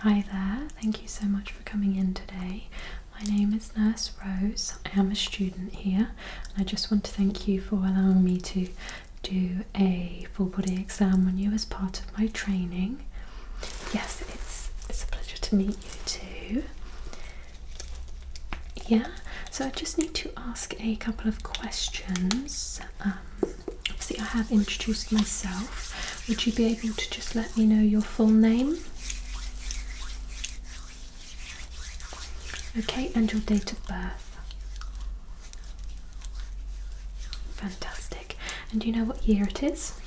Hi there, thank you so much for coming in today. My name is Nurse Rose. I am a student here, and I just want to thank you for allowing me to do a full body exam on you as part of my training. Yes, it's a pleasure to meet you too. Yeah, so I just need to ask a couple of questions. Obviously I have introduced myself. Would you be able to just let me know your full name? Okay, and your date of birth. Fantastic. And do you know what year it is?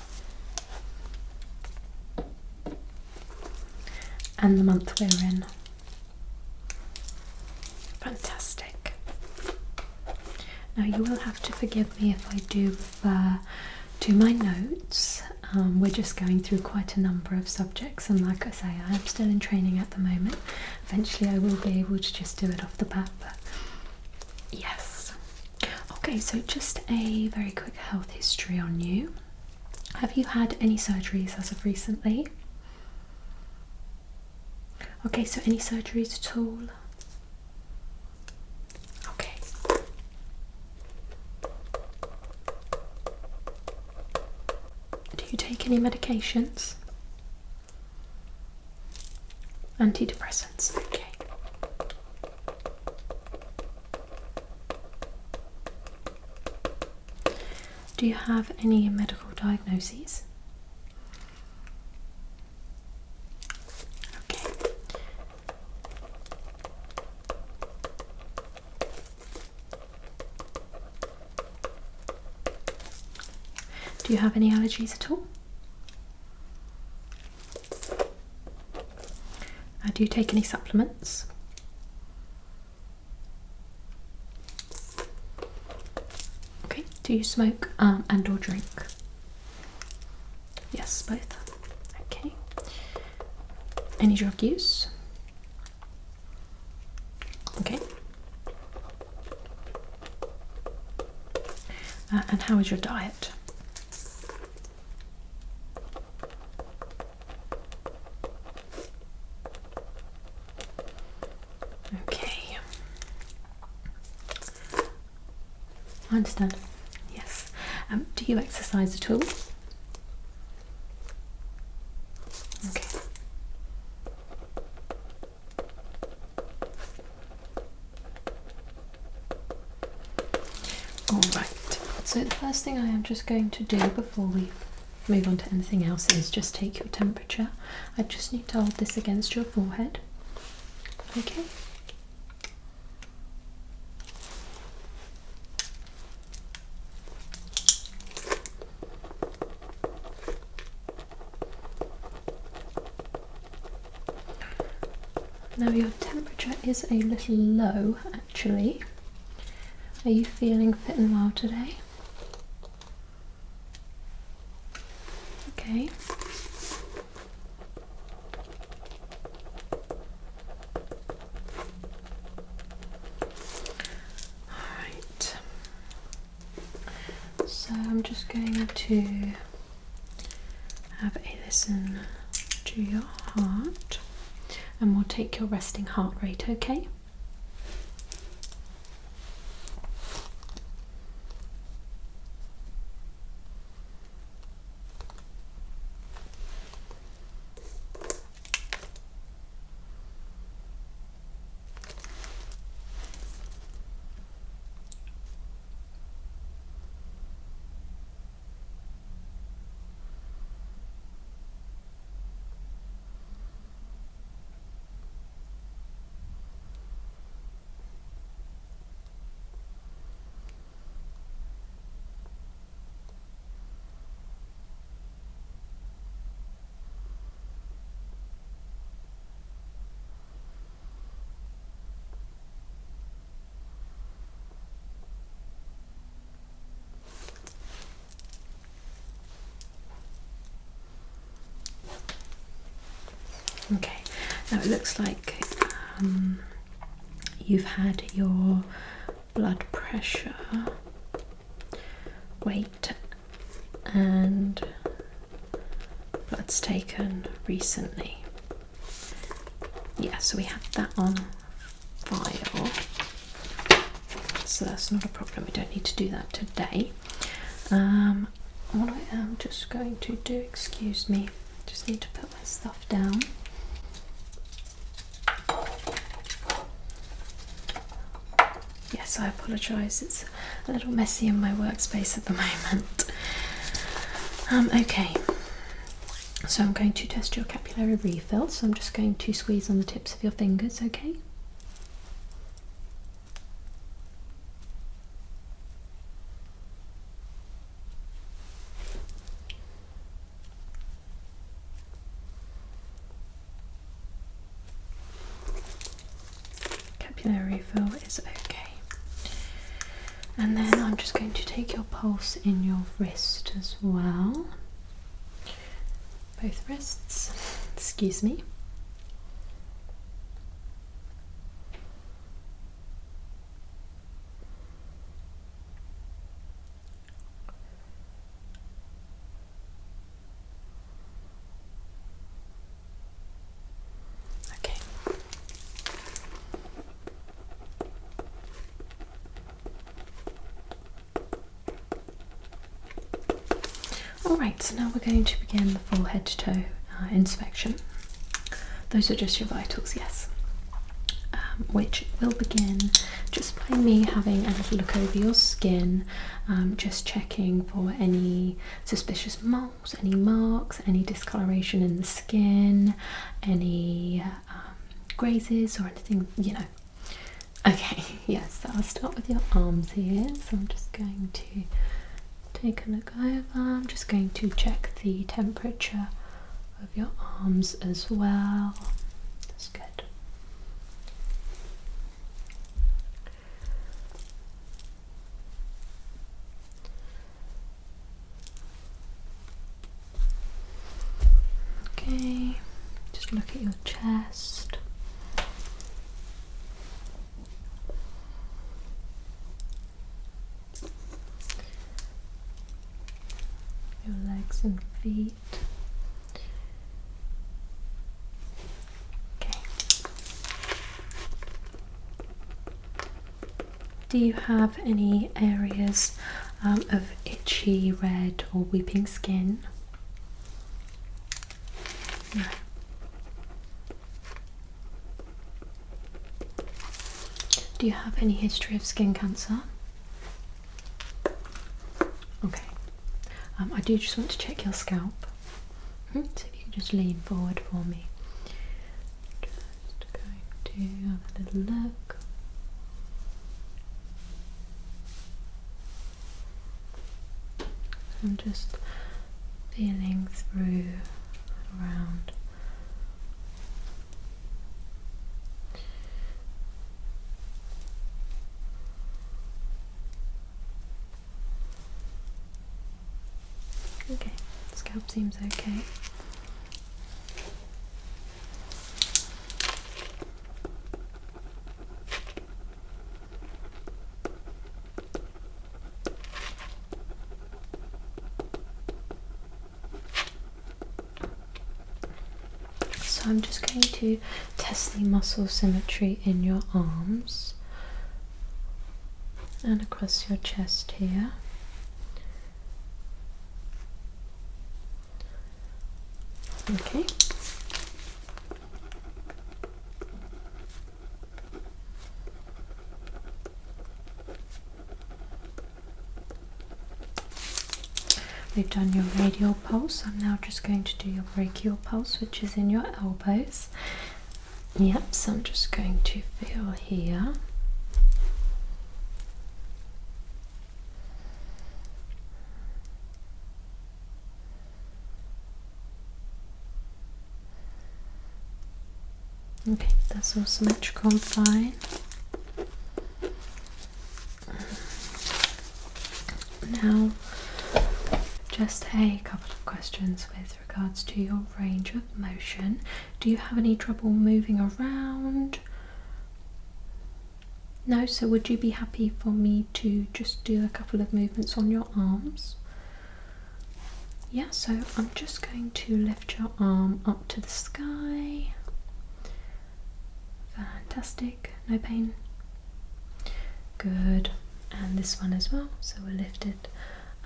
And the month we're in. Fantastic. Now you will have to forgive me if I do refer to my notes. We're just going through quite a number of subjects, and like I say, I am still in training at the moment. Eventually I will be able to just do it off the bat, but yes. Okay, so just a very quick health history on you. Have you had any surgeries as of recently? Okay, so any surgeries at all? Okay. Do you take any medications? Antidepressants, okay. Do you have any medical diagnoses? Okay. Do you have any allergies at all? Do you take any supplements? Okay. Do you smoke and or drink? Yes, both. Okay. Any drug use? Okay. And how is your diet? Okay. I understand. Yes. Do you exercise at all? Okay. All right. So the first thing I am just going to do before we move on to anything else is just take your temperature. I just need to hold this against your forehead. Okay. Now your temperature is a little low actually. Are you feeling fit and well today? Okay. Alright. So I'm just going to have a listen to your heart. And we'll take your resting heart rate, okay? Okay, now it looks like you've had your blood pressure, weight and bloods taken recently. Yeah, so we have that on file. So that's not a problem. We don't need to do that today. What I am just going to do, excuse me, just need to put my stuff down. Yes, I apologise, it's a little messy in my workspace at the moment. Okay, so I'm going to test your capillary refill, so I'm just going to squeeze on the tips of your fingers, okay? Capillary refill is okay. And then I'm just going to take your pulse in your wrist as well. Both wrists, excuse me. Alright, so now we're going to begin the full head to toe inspection. Those are just your vitals, yes. Which will begin just by me having a little look over your skin, just checking for any suspicious moles, any marks, any discoloration in the skin, any grazes or anything, you know. Okay, yes, so I'll start with your arms here. So I'm just going to take a look over. I'm just going to check the temperature of your arms as well. That's good. Okay, just look at your chest. Your legs and feet. Okay. Do you have any areas of itchy, red or weeping skin? No. Do you have any history of skin cancer? Okay. I do just want to check your scalp. So if you could just lean forward for me. Just going to have a little look. I'm just feeling through, around. Okay, scalp seems okay. So I'm just going to test the muscle symmetry in your arms and across your chest here. Okay. We've done your radial pulse. I'm now just going to do your brachial pulse, which is in your elbows. Yep, so I'm just going to feel here. Okay, that's all symmetrical and fine. Now, just a couple of questions with regards to your range of motion. Do you have any trouble moving around? No, so would you be happy for me to just do a couple of movements on your arms? Yeah, so I'm just going to lift your arm up to the sky. Fantastic. No pain. Good. And this one as well. So we'll lift it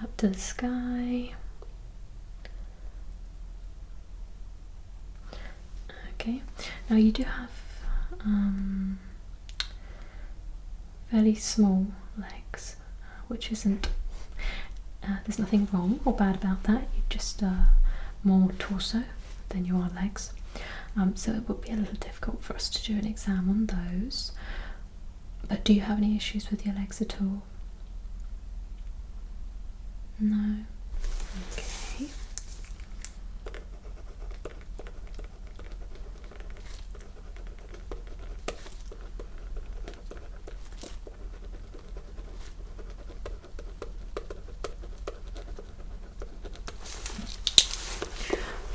up to the sky. Okay. Now you do have fairly small legs, which isn't, there's nothing wrong or bad about that. You just more torso than you are legs. So it would be a little difficult for us to do an exam on those. But do you have any issues with your legs at all? No? Okay.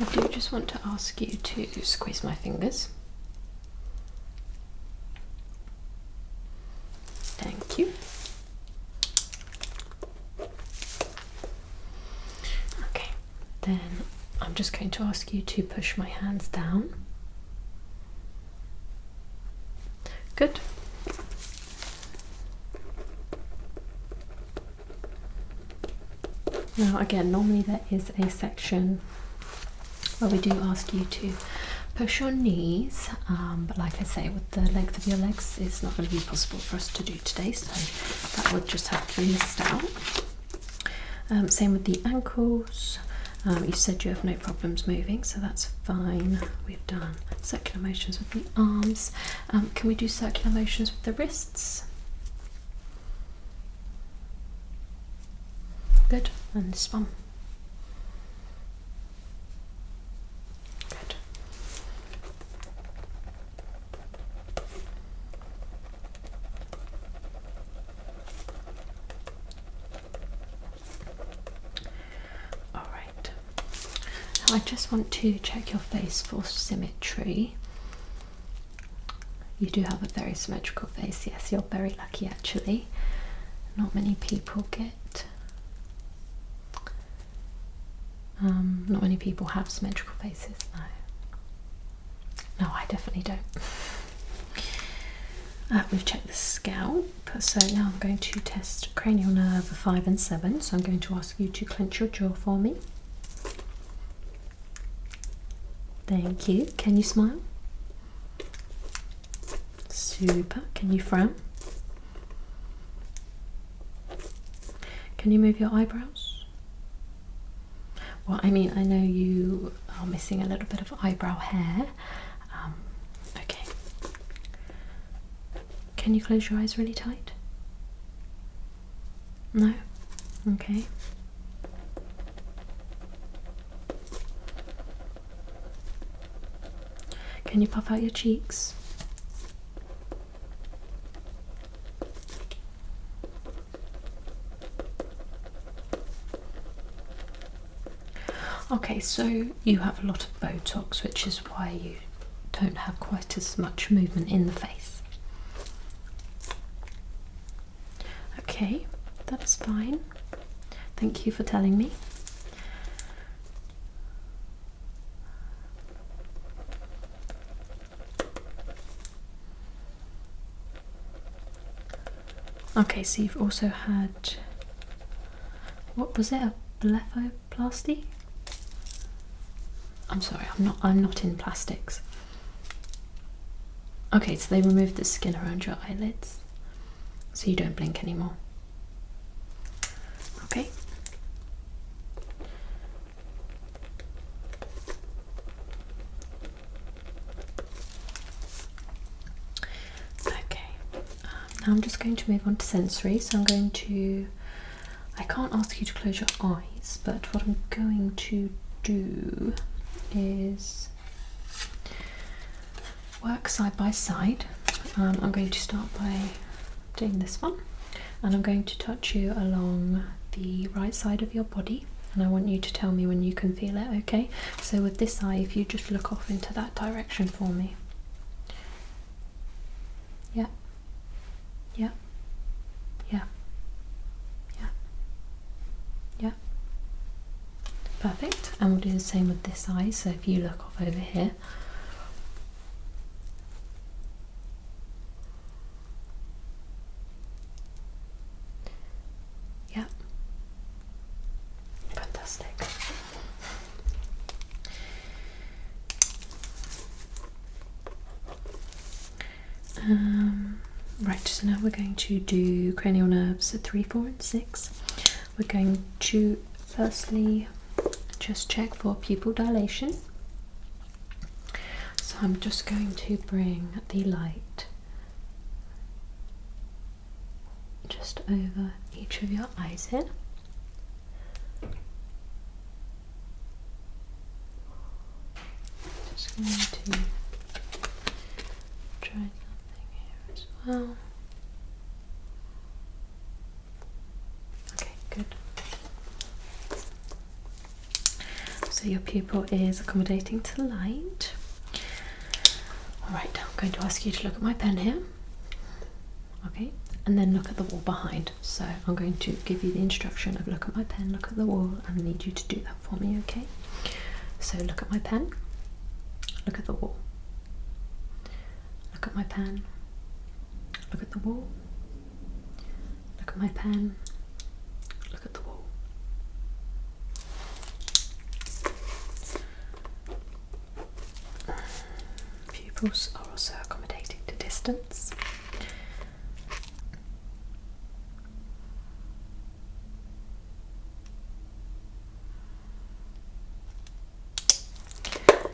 I do just want to ask you to squeeze my fingers. Thank you. Okay, then I'm just going to ask you to push my hands down. Good. Now again, normally there is a section where we do ask you to push your knees, but like I say, with the length of your legs, it's not going to be possible for us to do today, so that would just have to be missed out. Same with the ankles. You said you have no problems moving, so that's fine. We've done circular motions with the arms. Can we do circular motions with the wrists? Good. And this one. I just want to check your face for symmetry. You do have a very symmetrical face, yes, you're very lucky actually. Not many people not many people have symmetrical faces, no. No, I definitely don't. We've checked the scalp, so now I'm going to test cranial nerve 5 and 7, so I'm going to ask you to clench your jaw for me. Thank you. Can you smile? Super. Can you frown? Can you move your eyebrows? Well, I mean, I know you are missing a little bit of eyebrow hair. Okay. Can you close your eyes really tight? No? Okay. Can you puff out your cheeks? Okay, so you have a lot of Botox, which is why you don't have quite as much movement in the face. Okay, that's fine. Thank you for telling me. Okay, so you've also had, what was it, a blepharoplasty? I'm sorry, I'm not in plastics. Okay, so they removed the skin around your eyelids, so you don't blink anymore. Okay. Now I'm just going to move on to sensory, so I can't ask you to close your eyes, but what I'm going to do is work side by side. I'm going to start by doing this one, and I'm going to touch you along the right side of your body, and I want you to tell me when you can feel it, okay? So with this eye, if you just look off into that direction for me. Yeah. Yeah, yeah, yeah, yeah. Perfect. And we'll do the same with this eye. So if you look off over here. Right, so now we're going to do cranial nerves at 3, 4 and 6. We're going to firstly just check for pupil dilation. So I'm just going to bring the light just over each of your eyes here. Just going to try something here as well. Okay, good. So your pupil is accommodating to light. Alright, I'm going to ask you to look at my pen here. Okay, and then look at the wall behind. So I'm going to give you the instruction of look at my pen, look at the wall, and I need you to do that for me, okay? So look at my pen, look at the wall. Look at my pen, look at the wall. Look at my pen, look at the wall. Pupils are also accommodating to distance.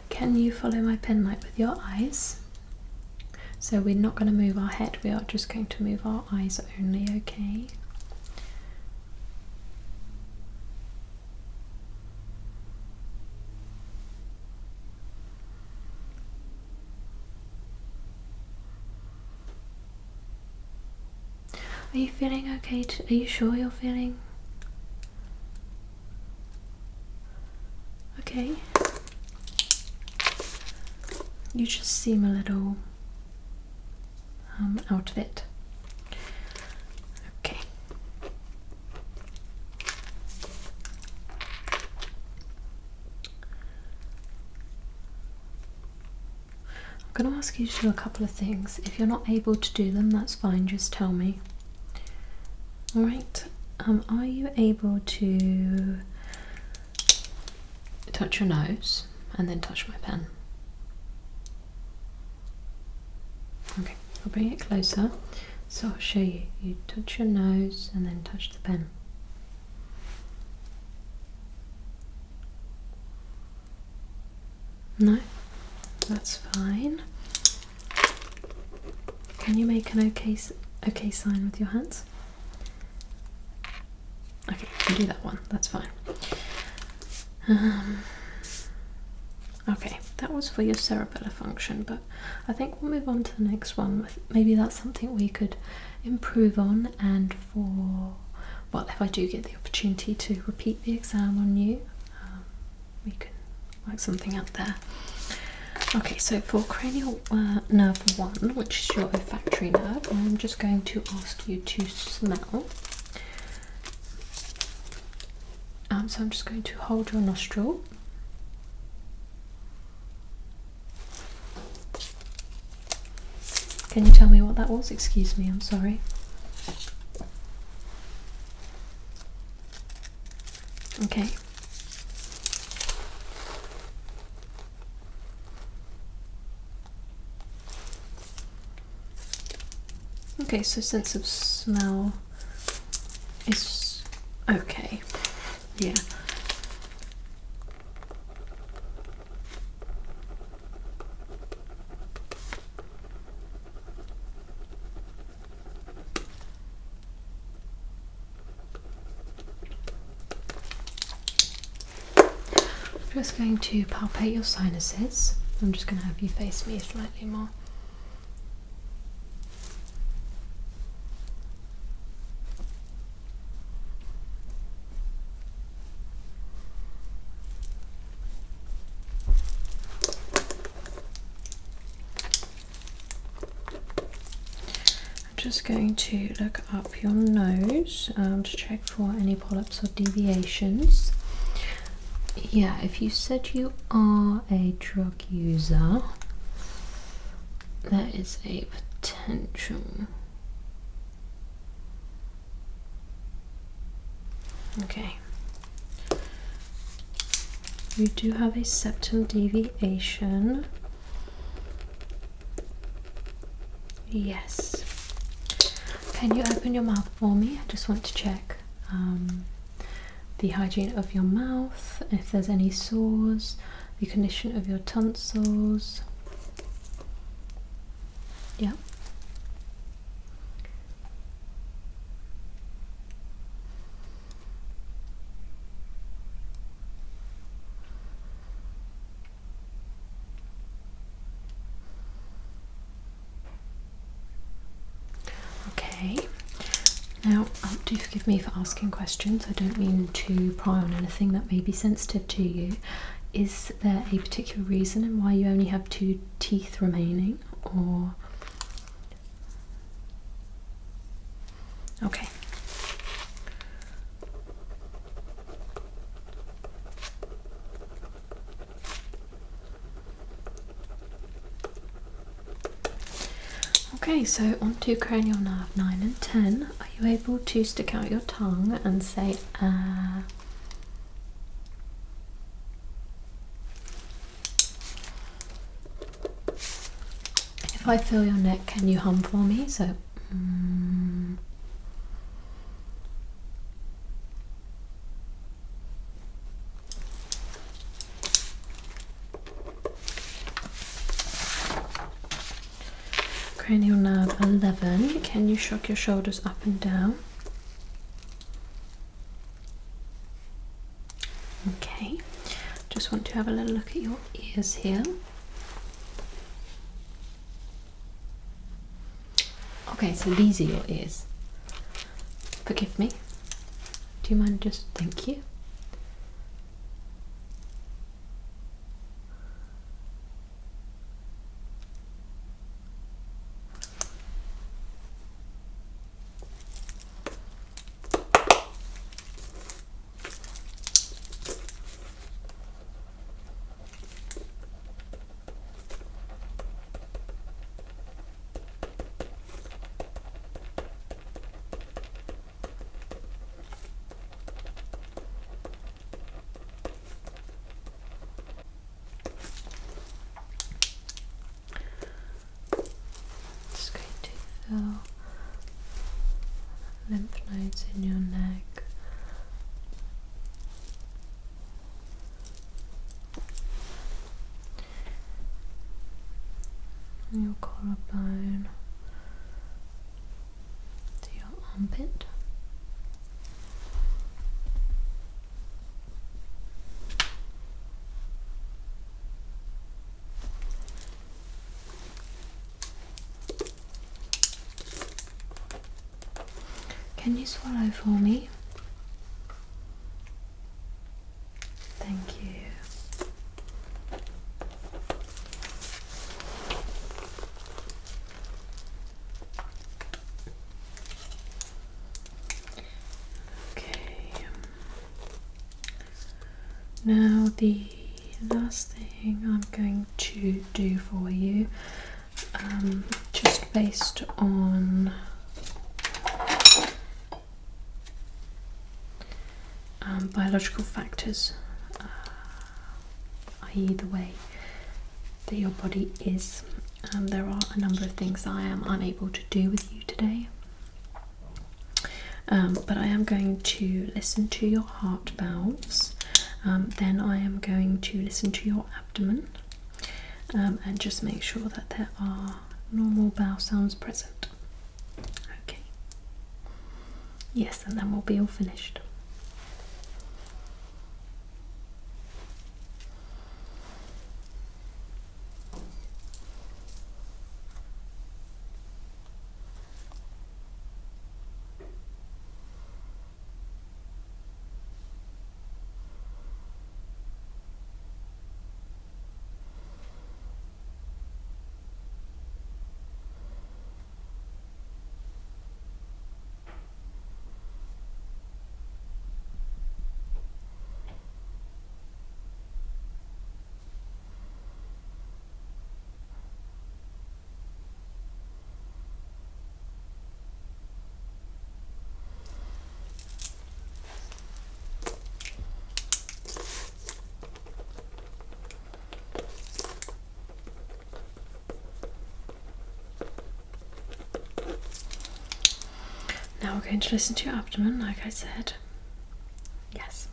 Can you follow my pen light with your eyes? So we're not going to move our head, we are just going to move our eyes only, okay? Are you feeling okay? Are you sure you're feeling okay? You just seem a little out of it. Okay. I'm going to ask you to do a couple of things. If you're not able to do them, that's fine, just tell me. Alright, are you able to touch your nose and then touch my pen? Okay, I'll bring it closer. So I'll show you. You touch your nose and then touch the pen. No? That's fine. Can you make an okay sign with your hands? Okay, you can do that one, that's fine. Okay, that was for your cerebellar function, but I think we'll move on to the next one. Maybe that's something we could improve on, and for, well, if I do get the opportunity to repeat the exam on you, we can work something out there. Okay, so for cranial nerve 1, which is your olfactory nerve, I'm just going to ask you to smell. So I'm just going to hold your nostril. Can you tell me what that was? Excuse me, I'm sorry. Okay. Okay, so sense of smell is okay. Yeah. I'm just going to palpate your sinuses. I'm just going to have you face me slightly more. Just going to look up your nose to check for any polyps or deviations. Yeah, if you said you are a drug user, there is a potential. Okay. You do have a septum deviation. Yes. Can you open your mouth for me? I just want to check the hygiene of your mouth, if there's any sores, the condition of your tonsils. Yeah. Okay. Now, do forgive me for asking questions. I don't mean to pry on anything that may be sensitive to you. Is there a particular reason why you only have 2 teeth remaining, or? Okay. Okay, so on to cranial nerve 9 and 10. Are you able to stick out your tongue and say If I feel your neck, can you hum for me? So cranial nerve 11, can you shrug your shoulders up and down? Okay, just want to have a little look at your ears here. Okay, so these are your ears. Forgive me. Do you mind just, thank you. Lymph nodes in your neck. Your collarbone to your armpit. Can you swallow for me? Thank you. Okay. Now the last thing I'm going to do for you, just based on biological factors, i.e. the way that your body is. There are a number of things I am unable to do with you today, but I am going to listen to your heart valves, then I am going to listen to your abdomen, and just make sure that there are normal bowel sounds present. Okay. Yes, and then we'll be all finished. going to listen to your abdomen, like I said. Yes.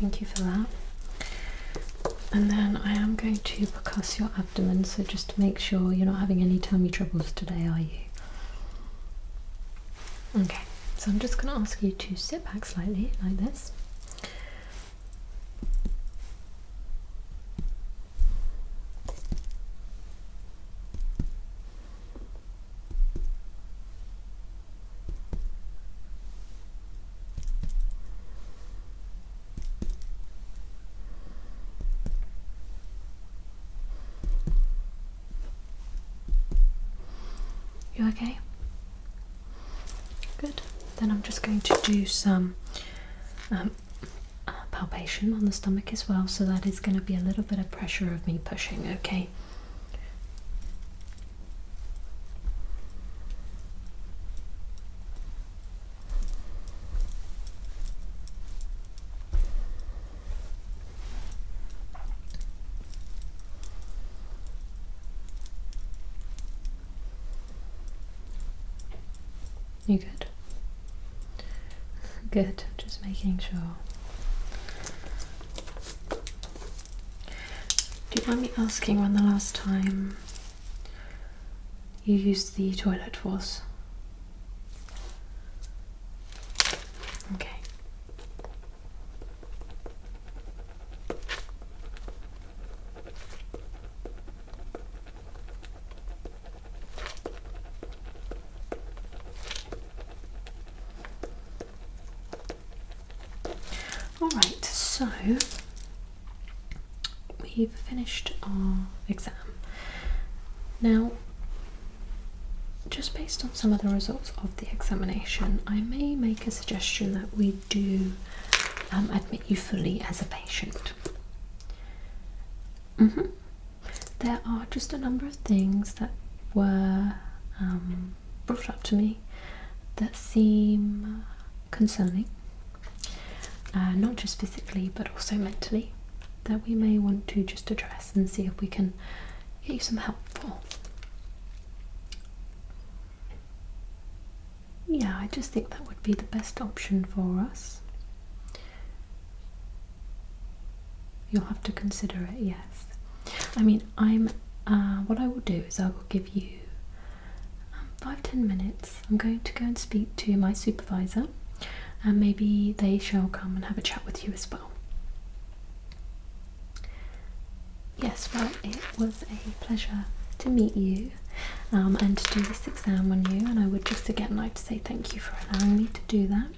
Thank you for that. And then I am going to percuss your abdomen, so just to make sure you're not having any tummy troubles today, are you? Okay, so I'm just going to ask you to sit back slightly, like this. You okay? Good. Then I'm just going to do some palpation on the stomach as well, so that is going to be a little bit of pressure of me pushing, okay? You good? Good, just making sure. Do you mind me asking when the last time you used the toilet was? Okay. Alright, so we've finished our exam. Now, just based on some of the results of the examination, I may make a suggestion that we do admit you fully as a patient. There are just a number of things that were brought up to me that seem concerning. Not just physically but also mentally, that we may want to just address and see if we can get you some help for. Yeah, I just think that would be the best option for us. You'll have to consider it, yes. I mean, what I will do is I will give you 5-10 minutes. I'm going to go and speak to my supervisor, and maybe they shall come and have a chat with you as well. Yes, well, it was a pleasure to meet you and to do this exam on you, and I would just again like to say thank you for allowing me to do that,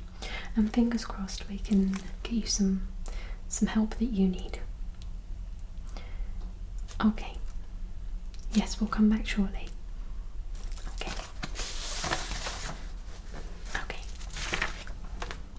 and fingers crossed we can get you some help that you need. Okay, yes, we'll come back shortly.